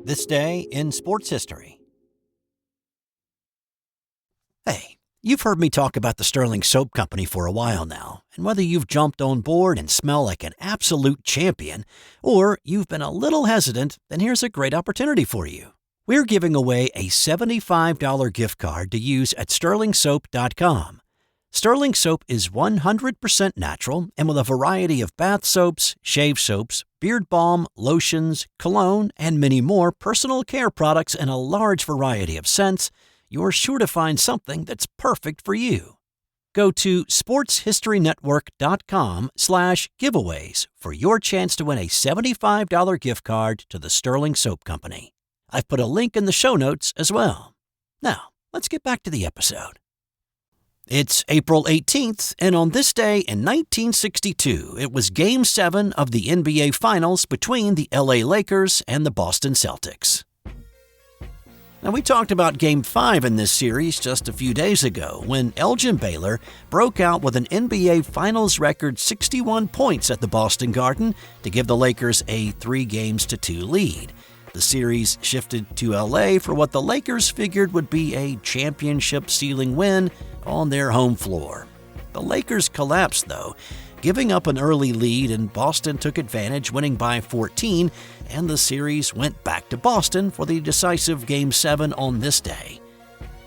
This day in sports history. Hey, you've heard me talk about the Stirling Soap Company for a while now, and whether you've jumped on board and smell like an absolute champion, or you've been a little hesitant, then here's a great opportunity for you. We're giving away a $75 gift card to use at stirlingsoap.com. Stirling Soap is 100% natural and with a variety of bath soaps, shave soaps, beard balm, lotions, cologne, and many more personal care products in a large variety of scents, you're sure to find something that's perfect for you. Go to sportshistorynetwork.com/giveaways for your chance to win a $75 gift card to the Stirling Soap Company. I've put a link in the show notes as well. Now, let's get back to the episode. It's April 18th, and on this day in 1962, it was Game 7 of the NBA Finals between the LA Lakers and the Boston Celtics. Now, we talked about Game 5 in this series just a few days ago when Elgin Baylor broke out with an NBA Finals record 61 points at the Boston Garden to give the Lakers a 3-2 lead. The series shifted to LA for what the Lakers figured would be a championship-sealing win on their home floor. The Lakers collapsed, though, giving up an early lead, and Boston took advantage, winning by 14, and the series went back to Boston for the decisive Game 7 on this day.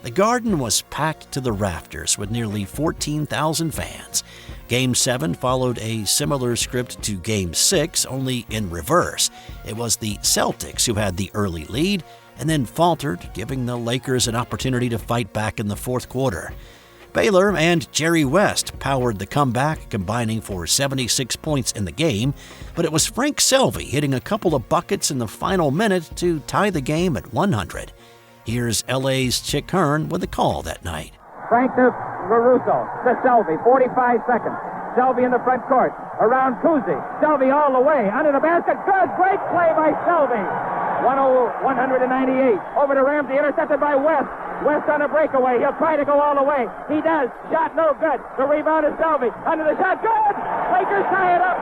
The Garden was packed to the rafters with nearly 14,000 fans. Game 7 followed a similar script to Game 6, only in reverse. It was the Celtics who had the early lead and then faltered, giving the Lakers an opportunity to fight back in the fourth quarter. Baylor and Jerry West powered the comeback, combining for 76 points in the game, but it was Frank Selby hitting a couple of buckets in the final minute to tie the game at 100. Here's LA's Chick Hearn with a call that night. Frank to LaRusso, to Selby, 45 seconds. Selby in the front court, around Cousy. Selby all the way, under the basket. Good, great play by Selby. 198. Over to Ramsey, intercepted by West. West on a breakaway. He'll try to go all the way. He does. Shot no good. The rebound is Selby. Under the shot. Good! Lakers tie it up.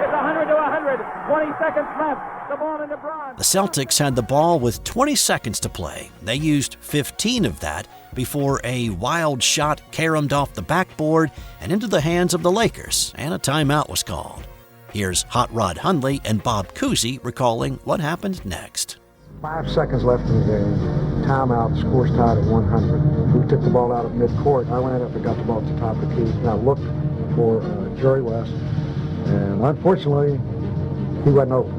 It's 100 to 100. 20 seconds left. The ball in the bronze. The Celtics had the ball with 20 seconds to play. They used 15 of that before a wild shot caromed off the backboard and into the hands of the Lakers, and a timeout was called. Here's Hot Rod Hundley and Bob Cousy recalling what happened next. 5 seconds left in the game. Timeout. Score's tied at 100. We took the ball out of midcourt. I ran up and got the ball to the top of the key. And I looked for Jerry West, and unfortunately, he wasn't open.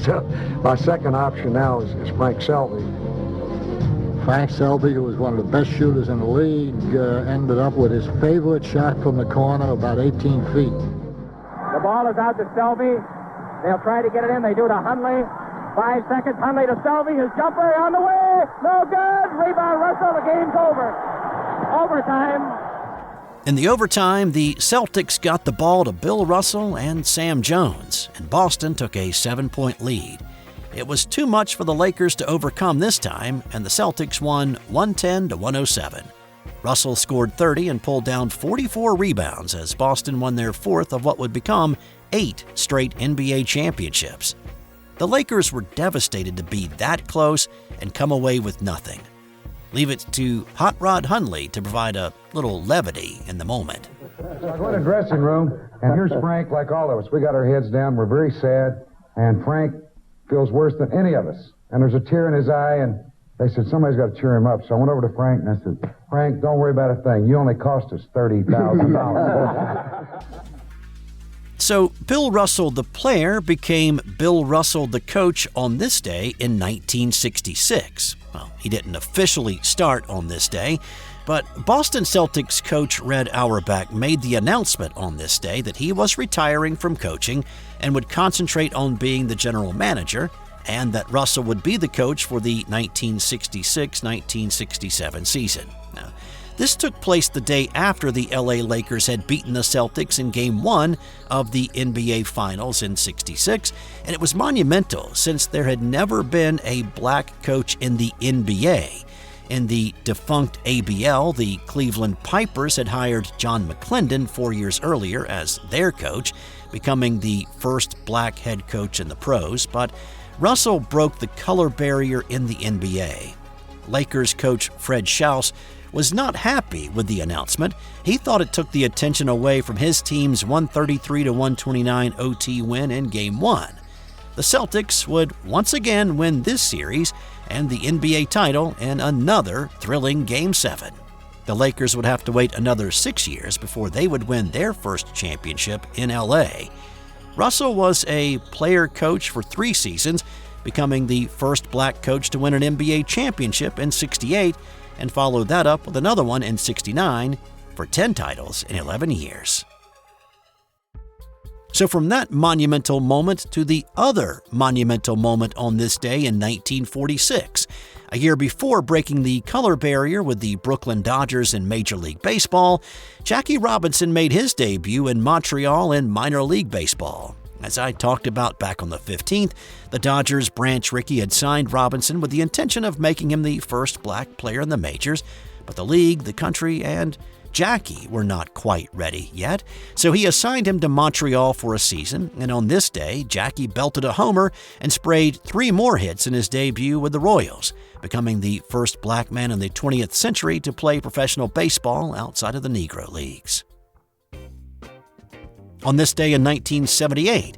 So my second option now is Frank Selby. Frank Selby, who was one of the best shooters in the league, ended up with his favorite shot from the corner, about 18 feet. The ball is out to Selby. They'll try to get it in. They do to Hundley. 5 seconds. Hundley to Selby. His jumper on the way. No good. Rebound Russell. The game's over. Overtime. In the overtime, the Celtics got the ball to Bill Russell and Sam Jones, and Boston took a 7-point lead. It was too much for the Lakers to overcome this time, and the Celtics won 110 to 107. Russell scored 30 and pulled down 44 rebounds as Boston won their fourth of what would become 8 straight NBA championships. The Lakers were devastated to be that close and come away with nothing. Leave it to Hot Rod Hundley to provide a little levity in the moment. So I go in the dressing room, and here's Frank, like all of us. We got our heads down. We're very sad, and Frank feels worse than any of us. And there's a tear in his eye, and they said, somebody's got to cheer him up. So I went over to Frank, and I said, Frank, don't worry about a thing. You only cost us $30,000. So Bill Russell, the player, became Bill Russell, the coach, on this day in 1966. Well, he didn't officially start on this day, but Boston Celtics coach Red Auerbach made the announcement on this day that he was retiring from coaching and would concentrate on being the general manager, and that Russell would be the coach for the 1966-1967 season. Now, this took place the day after the LA Lakers had beaten the Celtics in Game 1 of the NBA Finals in '66, and it was monumental since there had never been a black coach in the NBA. In the defunct ABL, the Cleveland Pipers had hired John McClendon 4 years earlier as their coach, becoming the first black head coach in the pros, but Russell broke the color barrier in the NBA. Lakers coach Fred Schaus was not happy with the announcement. He thought it took the attention away from his team's 133-129 OT win in Game 1. The Celtics would once again win this series and the NBA title in another thrilling Game 7. The Lakers would have to wait another 6 years before they would win their first championship in LA. Russell was a player-coach for 3 seasons, becoming the first black coach to win an NBA championship in '68, and followed that up with another one in '69 for 10 titles in 11 years. So from that monumental moment to the other monumental moment on this day in 1946, a year before breaking the color barrier with the Brooklyn Dodgers in Major League Baseball, Jackie Robinson made his debut in Montreal in minor league baseball. As I talked about back on the 15th, the Dodgers' Branch Rickey had signed Robinson with the intention of making him the first black player in the majors, but the league, the country, and Jackie were not quite ready yet, so he assigned him to Montreal for a season, and on this day, Jackie belted a homer and sprayed 3 more hits in his debut with the Royals, becoming the first black man in the 20th century to play professional baseball outside of the Negro Leagues. On this day in 1978,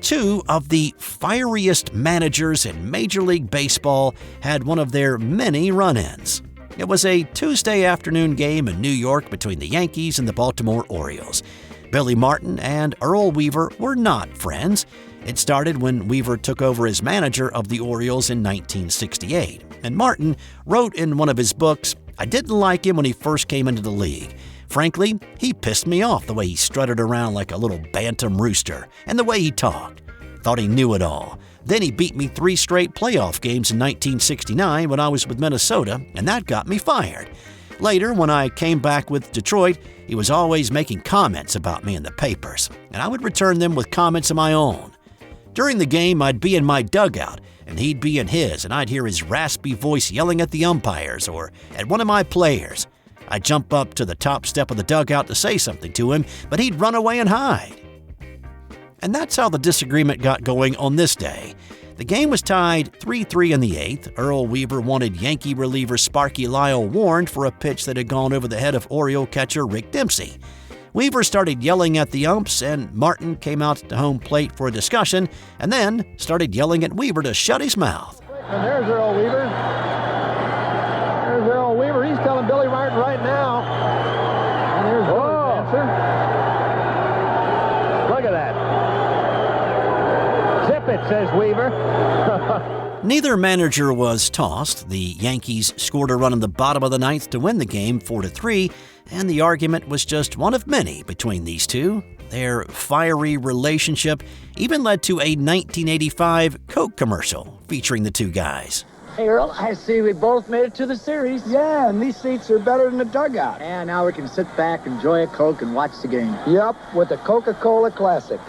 2 of the fieriest managers in Major League Baseball had one of their many run-ins. It was a Tuesday afternoon game in New York between the Yankees and the Baltimore Orioles. Billy Martin and Earl Weaver were not friends. It started when Weaver took over as manager of the Orioles in 1968. And Martin wrote in one of his books, "I didn't like him when he first came into the league. Frankly, he pissed me off the way he strutted around like a little bantam rooster, and the way he talked. Thought he knew it all. Then he beat me 3 straight playoff games in 1969 when I was with Minnesota, and that got me fired. Later, when I came back with Detroit, he was always making comments about me in the papers, and I would return them with comments of my own. During the game, I'd be in my dugout, and he'd be in his, and I'd hear his raspy voice yelling at the umpires or at one of my players. I'd jump up to the top step of the dugout to say something to him, but he'd run away and hide." And that's how the disagreement got going on this day. The game was tied 3-3 in the 8th. Earl Weaver wanted Yankee reliever Sparky Lyle warned for a pitch that had gone over the head of Oriole catcher Rick Dempsey. Weaver started yelling at the umps, and Martin came out to home plate for a discussion, and then started yelling at Weaver to shut his mouth. And there's Earl Weaver. There's Earl Weaver. He's telling Billy Martin right now. And there's Billy's answer. Look at that. Zip it, says Weaver. Neither manager was tossed. The Yankees scored a run in the bottom of the 9th to win the game 4-3, and the argument was just one of many between these two. Their fiery relationship even led to a 1985 Coke commercial featuring the 2 guys. Hey, Earl, I see we both made it to the series. Yeah, and these seats are better than the dugout. And now we can sit back, enjoy a Coke, and watch the game. Yep, with the Coca-Cola Classic.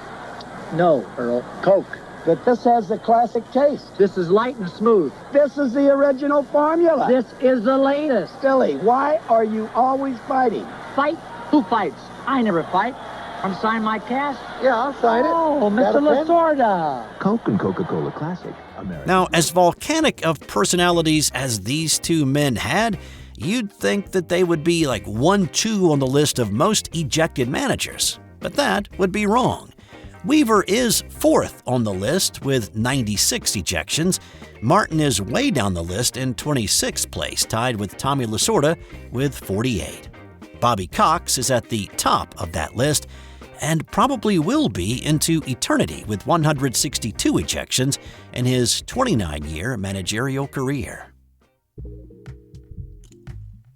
No, Earl, Coke. But this has the classic taste. This is light and smooth. This is the original formula. This is the latest. Billy, why are you always fighting? Fight? Who fights? I never fight. Want to sign my cast? Yeah, I'll sign it. Oh, Mr. Lasorda. Coke and Coca-Cola Classic. American. Now, as volcanic of personalities as these 2 men had, you'd think that they would be like 1-2 on the list of most ejected managers. But that would be wrong. Weaver is 4th on the list with 96 ejections. Martin is way down the list in 26th place, tied with Tommy Lasorda with 48. Bobby Cox is at the top of that list and probably will be into eternity with 162 ejections in his 29-year managerial career.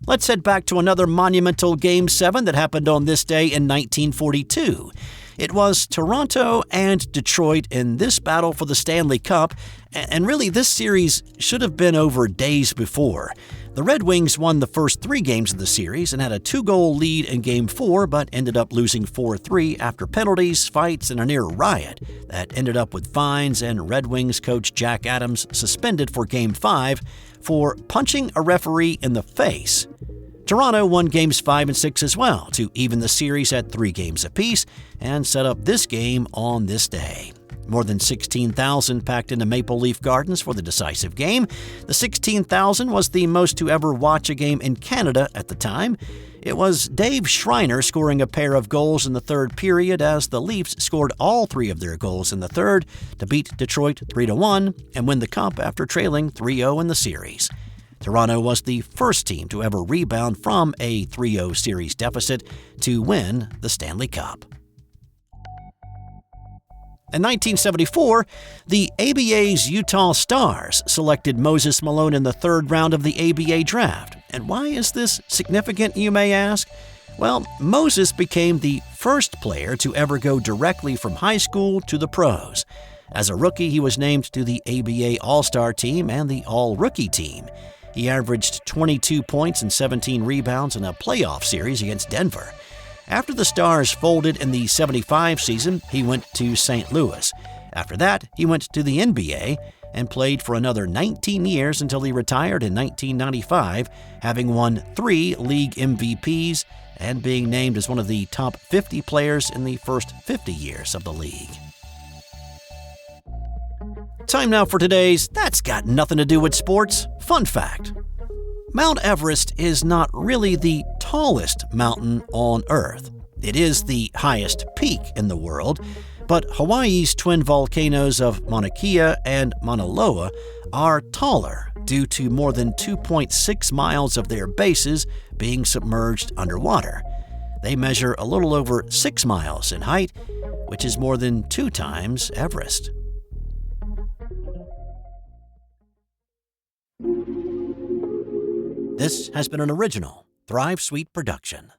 Let's head back to another monumental Game 7 that happened on this day in 1942. It was Toronto and Detroit in this battle for the Stanley Cup, and really this series should have been over days before. The Red Wings won the first 3 games of the series and had a 2-goal lead in Game 4, but ended up losing 4-3 after penalties, fights, and a near riot that ended up with fines and Red Wings coach Jack Adams suspended for Game 5 for punching a referee in the face. Toronto won Games 5 and 6 as well to even the series at 3 games apiece and set up this game on this day. More than 16,000 packed into Maple Leaf Gardens for the decisive game. The 16,000 was the most to ever watch a game in Canada at the time. It was Dave Schreiner scoring a pair of goals in the third period as the Leafs scored all three of their goals in the third to beat Detroit 3-1 and win the Cup after trailing 3-0 in the series. Toronto was the first team to ever rebound from a 3-0 series deficit to win the Stanley Cup. In 1974, the ABA's Utah Stars selected Moses Malone in the third round of the ABA draft. And why is this significant, you may ask? Well, Moses became the first player to ever go directly from high school to the pros. As a rookie, he was named to the ABA All-Star team and the All-Rookie team. He averaged 22 points and 17 rebounds in a playoff series against Denver. After the Stars folded in the 75 season, he went to St. Louis. After that, he went to the NBA and played for another 19 years until he retired in 1995, having won 3 league MVPs and being named as one of the top 50 players in the first 50 years of the league. Time now for today's That's Got Nothing to Do with Sports fun fact. Mount Everest is not really the tallest mountain on Earth. It is the highest peak in the world, but Hawaii's twin volcanoes of Mauna Kea and Mauna Loa are taller due to more than 2.6 miles of their bases being submerged underwater. They measure a little over 6 miles in height, which is more than 2 times Everest. This has been an original Thrive Suite production.